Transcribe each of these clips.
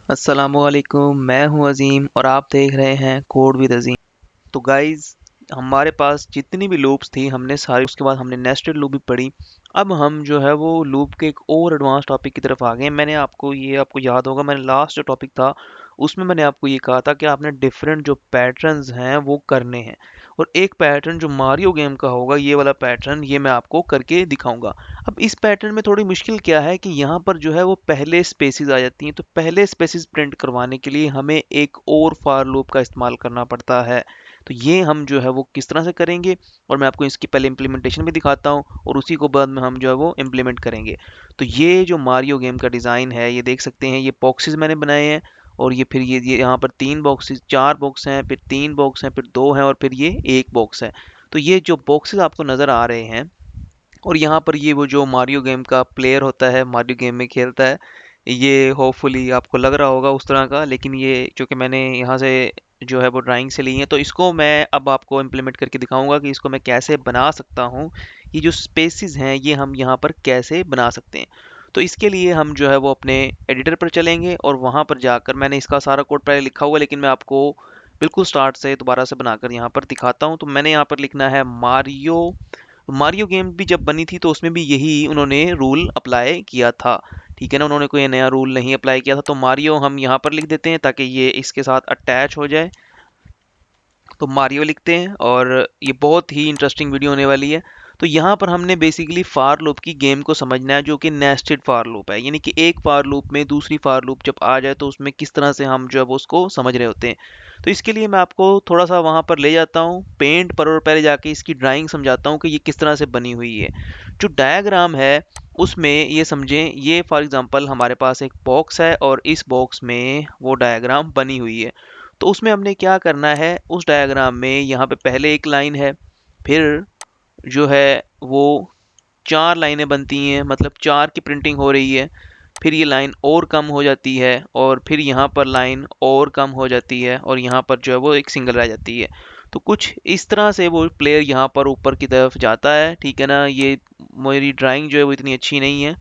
अस्सलामुअलैकुम, मैं हूं अज़ीम और आप देख रहे हैं कोड विद अज़ीम। तो गाइस, हमारे पास जितनी भी लूप्स थी हमने सारी, उसके बाद हमने नेस्टेड लूप भी पढ़ी। अब हम जो है वो लूप के एक और एडवांस टॉपिक की तरफ आ गए हैं। आपको याद होगा, मैंने लास्ट जो टॉपिक था उसमें मैंने आपको ये कहा था कि आपने डिफरेंट जो पैटर्न्स हैं वो करने हैं, और एक पैटर्न जो मारियो गेम का होगा, ये वाला पैटर्न, ये मैं आपको करके दिखाऊंगा। अब इस पैटर्न में थोड़ी मुश्किल क्या है कि यहाँ पर जो है वो पहले स्पेसिस आ जाती हैं, तो पहले स्पेसिस प्रिंट करवाने के लिए हमें एक और फॉर लूप का इस्तेमाल करना पड़ता है। तो ये हम जो है वो किस तरह से करेंगे, और मैं आपको इसकी पहले इम्प्लीमेंटेशन भी दिखाता हूँ और उसी को बाद में हम जो है वो इम्प्लीमेंट करेंगे। तो ये जो मारियो गेम का डिज़ाइन है, ये देख सकते हैं, ये बॉक्सेस मैंने बनाए हैं। और ये फिर ये यहाँ पर तीन बॉक्सेस, चार बॉक्स हैं, फिर तीन बॉक्स हैं, फिर दो हैं, और फिर ये एक बॉक्स है। तो ये जो बॉक्सेस आपको नज़र आ रहे हैं, और यहाँ पर ये वो जो मारियो गेम का प्लेयर होता है, मारियो गेम में खेलता है, ये होपफुली आपको लग रहा होगा उस तरह का। लेकिन ये जो कि मैंने यहाँ से जो है वो ड्राइंग से ली है, तो इसको मैं अब आपको इम्प्लीमेंट करके दिखाऊंगा कि इसको मैं कैसे बना सकता हूँ। ये जो स्पेसिस हैं ये हम यहाँ पर कैसे बना सकते हैं। तो इसके लिए हम जो है वो अपने एडिटर पर चलेंगे, और वहाँ पर जाकर मैंने इसका सारा कोड पहले लिखा हुआ है, लेकिन मैं आपको बिल्कुल स्टार्ट से दोबारा से बनाकर यहाँ पर दिखाता हूँ। तो मैंने यहाँ पर लिखना है मारियो। मारियो गेम भी जब बनी थी तो उसमें भी यही उन्होंने रूल अप्लाई किया था, ठीक है ना। उन्होंने कोई नया रूल नहीं अप्लाई किया था। तो मारियो हम यहाँ पर लिख देते हैं ताकि ये इसके साथ अटैच हो जाए। तो मारियो लिखते हैं, और ये बहुत ही इंटरेस्टिंग वीडियो होने वाली है। तो यहाँ पर हमने बेसिकली फार लूप की गेम को समझना है, जो कि नेस्टेड फार लूप है, यानी कि एक फार लूप में दूसरी फार लूप जब आ जाए तो उसमें किस तरह से हम जो है वो उसको समझ रहे होते हैं। तो इसके लिए मैं आपको थोड़ा सा वहाँ पर ले जाता हूँ पेंट पर, और पहले जाके इसकी ड्राइंग समझाता हूँ कि ये किस तरह से बनी हुई है। जो डायग्राम है उसमें ये समझें, ये फॉर एग्जांपल हमारे पास एक बॉक्स है, और इस बॉक्स में वो डायग्राम बनी हुई है। तो उसमें हमने क्या करना है, उस डायग्राम में यहाँ पे पहले एक लाइन है, फिर जो है वो चार लाइनें बनती हैं, मतलब चार की प्रिंटिंग हो रही है। फिर ये लाइन और कम हो जाती है, और फिर यहाँ पर लाइन और कम हो जाती है, और यहाँ पर जो है वो एक सिंगल रह जाती है। तो कुछ इस तरह से वो प्लेयर यहाँ पर ऊपर की तरफ जाता है, ठीक है ना। ये मेरी ड्राइंग जो है वो इतनी अच्छी नहीं है,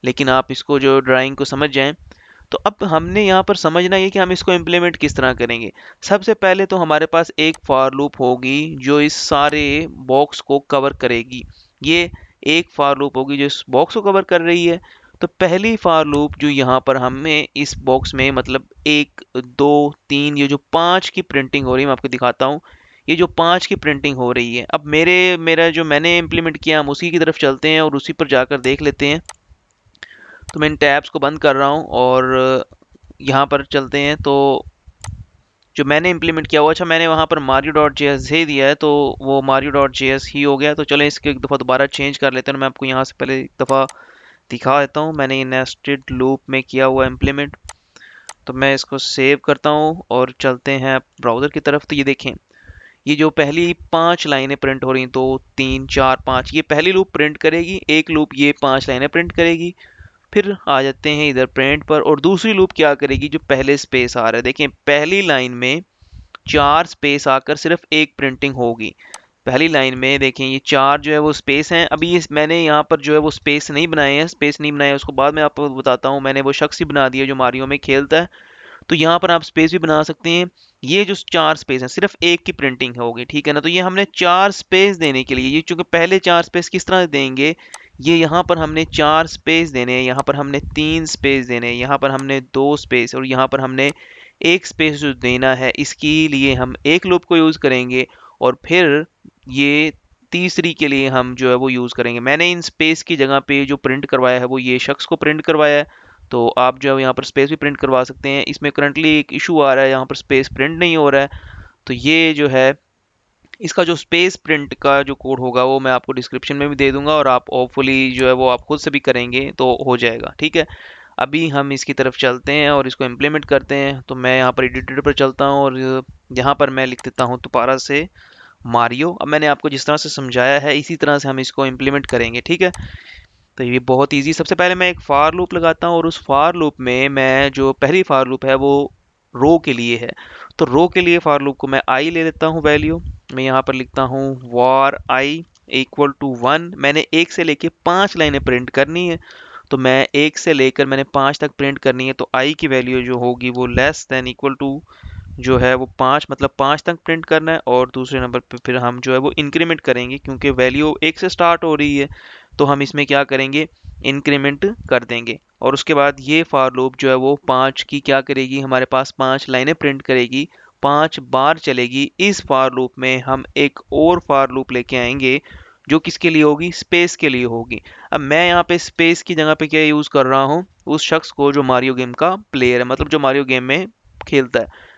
लेकिन आप इसको जो ड्राइंग को समझ जाएं। तो अब हमने यहाँ पर समझना है कि हम इसको इम्प्लीमेंट किस तरह करेंगे। सबसे पहले तो हमारे पास एक फॉर लूप होगी जो इस सारे बॉक्स को कवर करेगी। ये एक फॉर लूप होगी जो इस बॉक्स को कवर कर रही है। तो पहली फॉर लूप जो यहाँ पर हमें इस बॉक्स में, मतलब एक, दो, तीन, ये जो पाँच की प्रिंटिंग हो रही है, मैं आपको दिखाता हूँ। ये जो पाँच की प्रिंटिंग हो रही है, अब मेरा जो मैंने इम्प्लीमेंट किया, हम उसी की तरफ चलते हैं और उसी पर जाकर देख लेते हैं। तो मैं इन टैब्स को बंद कर रहा हूँ और यहाँ पर चलते हैं। तो जो मैंने इम्प्लीमेंट किया हुआ, अच्छा, मैंने वहाँ पर मारियो डॉट जे एस ही दिया है, तो वो मारियो डॉट जे एस ही हो गया। तो चलो इसको एक दफ़ा दोबारा चेंज कर लेते हैं। मैं आपको यहाँ से पहले एक दफ़ा दिखा देता हूँ। मैंने ये नेस्टेड लूप में किया हुआ इम्प्लीमेंट। तो मैं इसको सेव करता हूँ और चलते हैं ब्राउज़र की तरफ। तो ये देखें, ये जो पहली पांच लाइनें प्रिंट हो रही, दो, तीन, चार, पाँच, ये पहली लूप प्रिंट करेगी, एक लूप ये पांच लाइनें प्रिंट करेगी। फिर आ जाते हैं इधर प्रिंट पर, और दूसरी लूप क्या करेगी, जो पहले स्पेस आ रहा है, देखें पहली लाइन में चार स्पेस आकर सिर्फ एक प्रिंटिंग होगी। पहली लाइन में देखें ये चार जो है वो स्पेस हैं। अभी ये मैंने यहाँ पर जो है वो स्पेस नहीं बनाए हैं, स्पेस नहीं बनाए, उसको बाद में आपको बताता हूँ। मैंने वो शख्स ही बना दिया जो मारियो में खेलता है। तो यहाँ पर आप स्पेस भी बना सकते हैं। ये जो चार स्पेस हैं सिर्फ एक की प्रिंटिंग होगी, ठीक है ना। तो ये हमने चार स्पेस देने के लिए, ये चूंकि पहले चार स्पेस किस तरह देंगे, ये यहाँ पर हमने चार स्पेस देने हैं, यहाँ पर हमने तीन स्पेस देने हैं, यहाँ पर हमने दो स्पेस, और यहाँ पर हमने एक स्पेस जो देना है, इसके लिए हम एक लूप को यूज़ करेंगे। और फिर ये तीसरी के लिए हम जो है वो यूज़ करेंगे। मैंने इन स्पेस की जगह पे जो प्रिंट करवाया है वो ये शख्स को प्रिंट करवाया है। तो आप जो है यहाँ पर स्पेस भी प्रिंट करवा सकते हैं। इसमें करंटली एक इशू आ रहा है, यहाँ पर स्पेस प्रिंट नहीं हो रहा है। तो ये जो है, इसका जो स्पेस प्रिंट का जो कोड होगा वो मैं आपको डिस्क्रिप्शन में भी दे दूंगा, और आप होपफुली जो है वो आप खुद से भी करेंगे तो हो जाएगा, ठीक है। अभी हम इसकी तरफ चलते हैं और इसको इम्प्लीमेंट करते हैं। तो मैं यहाँ पर एडिटर पर चलता हूँ, और यहाँ पर मैं लिख देता हूँ दोबारा से मारियो। अब मैंने आपको जिस तरह से समझाया है इसी तरह से हम इसको इम्प्लीमेंट करेंगे, ठीक है। तो ये बहुत इजी। सबसे पहले मैं एक फार लूप लगाता हूँ, और उस फार लूप में मैं जो पहली फार लूप है वो रो के लिए है। तो रो के लिए फार लूप को मैं आई ले लेता हूँ वैल्यू। मैं यहाँ पर लिखता हूँ वार आई इक्वल टू 1। मैंने एक से लेके पाँच लाइनें प्रिंट करनी है। तो मैं 1 से लेकर मैंने 5 तक प्रिंट करनी है, तो आई की वैल्यू जो होगी वो लेस देन इक्वल टू जो है वो 5, मतलब 5 तक प्रिंट करना है। और दूसरे नंबर पे फिर हम जो है वो इंक्रीमेंट करेंगे, क्योंकि वैल्यू 1 से स्टार्ट हो रही है तो हम इसमें क्या करेंगे, इंक्रीमेंट कर देंगे। और उसके बाद ये फॉर लूप जो है वो 5 की क्या करेगी, हमारे पास 5 लाइनें प्रिंट करेगी, 5 बार चलेगी। इस फॉर लूप में हम एक और फॉर लूप लेके आएंगे जो किसके लिए होगी, स्पेस के लिए होगी। अब मैं यहाँ पे स्पेस की जगह पे क्या यूज़ कर रहा हूँ, उस शख्स को जो मारियो गेम का प्लेयर है, मतलब जो मारियो गेम में खेलता है।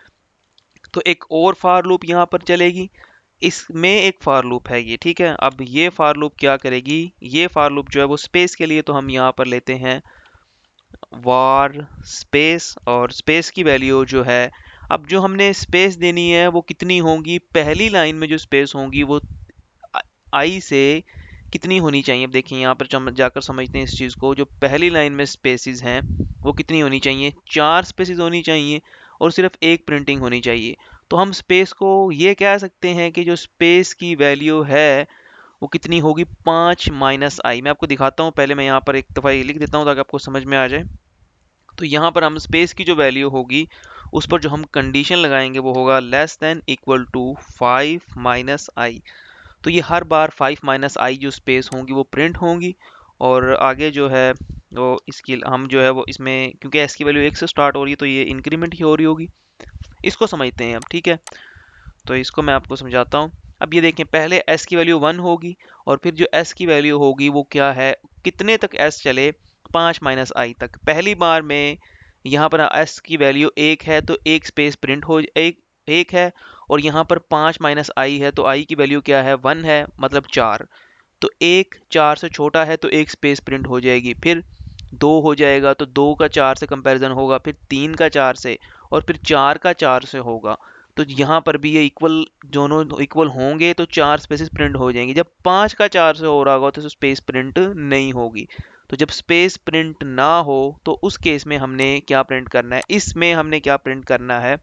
तो एक और फॉर लूप यहाँ पर चलेगी, इसमें एक फॉर लूप है ये, ठीक है। अब ये फॉर लूप क्या करेगी, ये फॉर लूप जो है वो स्पेस के लिए, तो हम यहाँ पर लेते हैं वार स्पेस, और स्पेस की वैल्यू जो है, अब जो हमने स्पेस देनी है वो कितनी होंगी, पहली लाइन में जो स्पेस होंगी वो आई से कितनी होनी चाहिए। अब देखिए यहाँ पर जाकर समझते हैं इस चीज़ को। जो पहली लाइन में स्पेसिस हैं वो कितनी होनी चाहिए, 4 स्पेसिस होनी चाहिए और सिर्फ एक प्रिंटिंग होनी चाहिए। तो हम स्पेस को ये कह सकते हैं कि जो स्पेस की वैल्यू है वो कितनी होगी, 5 माइनस आई। मैं आपको दिखाता हूँ, पहले मैं यहाँ पर एक दफ़ा ये लिख देता हूँ ताकि आपको समझ में आ जाए। तो यहाँ पर हम स्पेस की जो वैल्यू होगी उस पर जो हम कंडीशन लगाएंगे वो होगा less than equal to 5 minus I. तो ये हर बार 5 माइनस आई जो स्पेस होंगी वो प्रिंट होंगी। और आगे जो है वो इसकी हम जो है वो इसमें, क्योंकि एस की वैल्यू 1 से स्टार्ट हो रही है तो ये इंक्रीमेंट ही हो रही होगी। इसको समझते हैं अब, ठीक है। तो इसको मैं आपको समझाता हूँ। अब ये देखें, पहले एस की वैल्यू 1 होगी और फिर जो एस की वैल्यू होगी वो क्या है, कितने तक एस चले, 5 माइनस आई तक। पहली बार में यहाँ पर एस की वैल्यू 1 है तो एक स्पेस प्रिंट हो, एक है। और यहाँ पर 5 माइनस आई है तो आई की वैल्यू क्या है, 1 है, मतलब 4। तो एक 4 से छोटा है तो एक स्पेस प्रिंट हो जाएगी। फिर 2 हो जाएगा तो 2 का 4 से कंपैरिजन होगा, फिर 3 का 4 से, और फिर 4 का 4 से होगा। तो यहाँ पर भी ये इक्वल, दोनों इक्वल होंगे तो 4 स्पेसिस प्रिंट हो जाएंगी। जब 5 का 4 से हो रहा होगा तो स्पेस प्रिंट नहीं होगी। तो जब स्पेस प्रिंट ना हो तो उस केस में हमने क्या प्रिंट करना है, इसमें हमने क्या प्रिंट करना है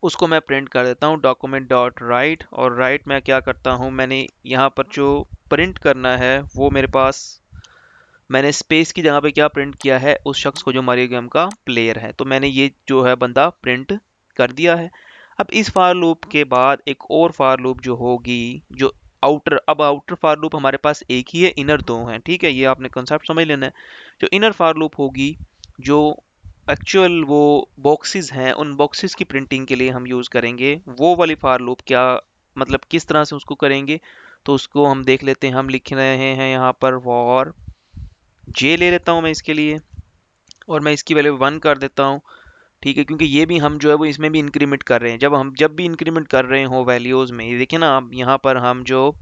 उसको मैं प्रिंट कर देता हूँ, डॉक्यूमेंट डॉट राइट। और राइट मैं क्या करता हूँ, मैंने यहाँ पर जो प्रिंट करना है वो मेरे पास, मैंने स्पेस की जगह पे क्या प्रिंट किया है, उस शख्स को जो मारियो गेम का प्लेयर है। तो मैंने ये जो है बंदा प्रिंट कर दिया है। अब इस फार लूप के बाद एक और फार लूप जो होगी, जो आउटर, अब आउटर फार लूप हमारे पास एक ही है, इनर दो हैं, ठीक है। ये आपने कंसेप्ट समझ लेना है। जो इनर फार लूप होगी, जो एक्चुअल वो बॉक्सेस हैं, उन बॉक्सेस की प्रिंटिंग के लिए हम यूज़ करेंगे वो वाली फार लूप। क्या मतलब, किस तरह से उसको करेंगे, तो उसको हम देख लेते हैं। हम लिख रहे हैं यहाँ पर वॉर जे ले लेता हूँ मैं इसके लिए, और मैं इसकी वैल्यू 1 कर देता हूँ, ठीक है। क्योंकि ये भी हम जो है वो इसमें भी इंक्रीमेंट कर रहे हैं। जब भी इंक्रीमेंट कर रहे हो वैल्यूज़ में, ये देखिए ना, अब यहाँ पर हम जो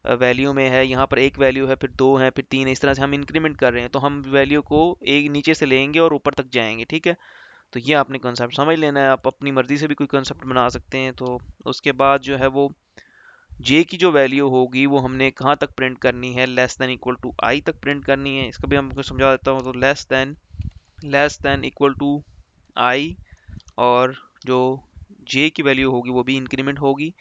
वैल्यू में है, यहाँ पर एक वैल्यू है, फिर 2 है, फिर 3 है, इस तरह से हम इंक्रीमेंट कर रहे हैं। तो हम वैल्यू को एक नीचे से लेंगे और ऊपर तक जाएंगे, ठीक है। तो ये आपने कंसेप्ट समझ लेना है। आप अपनी मर्ज़ी से भी कोई कंसेप्ट बना सकते हैं। तो उसके बाद जो है वो जे की जो वैल्यू होगी वो हमने कहाँ तक प्रिंट करनी है, लेस देन इक्वल टू आई तक प्रिंट करनी है। इसका भी हम आपको समझा देता हूँ। तो लेस देन इक्वल टू आई, और जो जे की वैल्यू होगी वो भी इंक्रीमेंट होगी।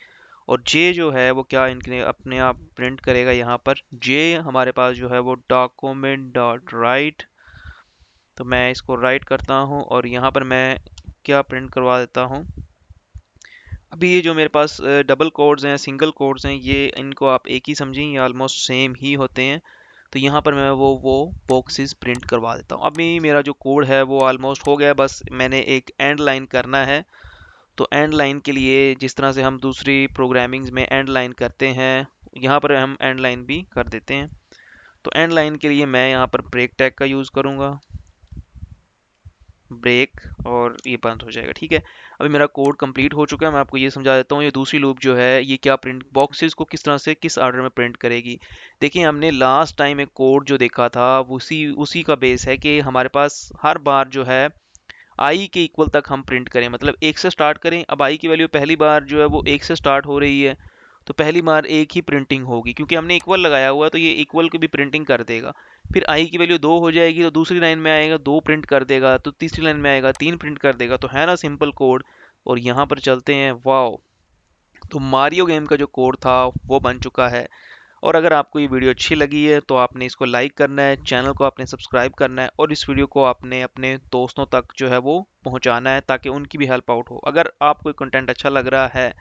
और जे जो है वो क्या अपने आप प्रिंट करेगा, यहाँ पर जे हमारे पास जो है वो डॉक्यूमेंट डॉट राइट। तो मैं इसको राइट करता हूँ और यहाँ पर मैं क्या प्रिंट करवा देता हूँ। अभी ये जो मेरे पास डबल कोड्स हैं, सिंगल कोड्स हैं, ये इनको आप एक ही समझें, ये ऑलमोस्ट सेम ही होते हैं। तो यहाँ पर मैं वो बॉक्सेस प्रिंट करवा देता हूँ। अभी मेरा जो कोड है वो ऑलमोस्ट हो गया, बस मैंने एक एंड लाइन करना है। तो एंड लाइन के लिए जिस तरह से हम दूसरी प्रोग्रामिंग्स में एंड लाइन करते हैं, यहाँ पर हम एंड लाइन भी कर देते हैं। तो एंड लाइन के लिए मैं यहाँ पर ब्रेक टैग का यूज़ करूँगा, ब्रेक, और ये बंद हो जाएगा, ठीक है। अभी मेरा कोड कंप्लीट हो चुका है। मैं आपको ये समझा देता हूँ, ये दूसरी लूप जो है ये क्या प्रिंट, बॉक्सेस को किस तरह से किस ऑर्डर में प्रिंट करेगी। देखिए, हमने लास्ट टाइम एक कोड जो देखा था उसी का बेस है कि हमारे पास हर बार जो है आई के इक्वल तक हम प्रिंट करें, मतलब 1 से स्टार्ट करें। अब आई की वैल्यू पहली बार जो है वो 1 से स्टार्ट हो रही है तो पहली बार एक ही प्रिंटिंग होगी, क्योंकि हमने इक्वल लगाया हुआ है तो ये इक्वल की भी प्रिंटिंग कर देगा। फिर आई की वैल्यू 2 हो जाएगी तो दूसरी लाइन में आएगा 2 प्रिंट कर देगा, तो तीसरी लाइन में आएगा 3 प्रिंट कर देगा। तो है ना सिंपल कोड। और यहाँ पर चलते हैं, वाओ, तो मारियो गेम का जो कोड था वो बन चुका है। और अगर आपको ये वीडियो अच्छी लगी है तो आपने इसको लाइक करना है, चैनल को आपने सब्सक्राइब करना है और इस वीडियो को आपने अपने दोस्तों तक जो है वो पहुंचाना है ताकि उनकी भी हेल्प आउट हो। अगर आपको कंटेंट अच्छा लग रहा है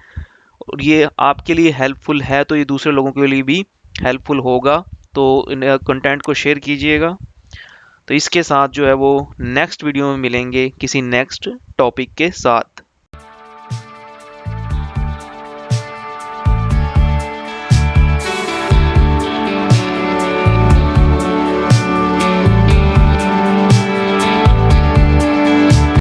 और ये आपके लिए हेल्पफुल है तो ये दूसरे लोगों के लिए भी हेल्पफुल होगा। तो कंटेंट को शेयर कीजिएगा। तो इसके साथ जो है वो नेक्स्ट वीडियो में मिलेंगे किसी नेक्स्ट टॉपिक के साथ।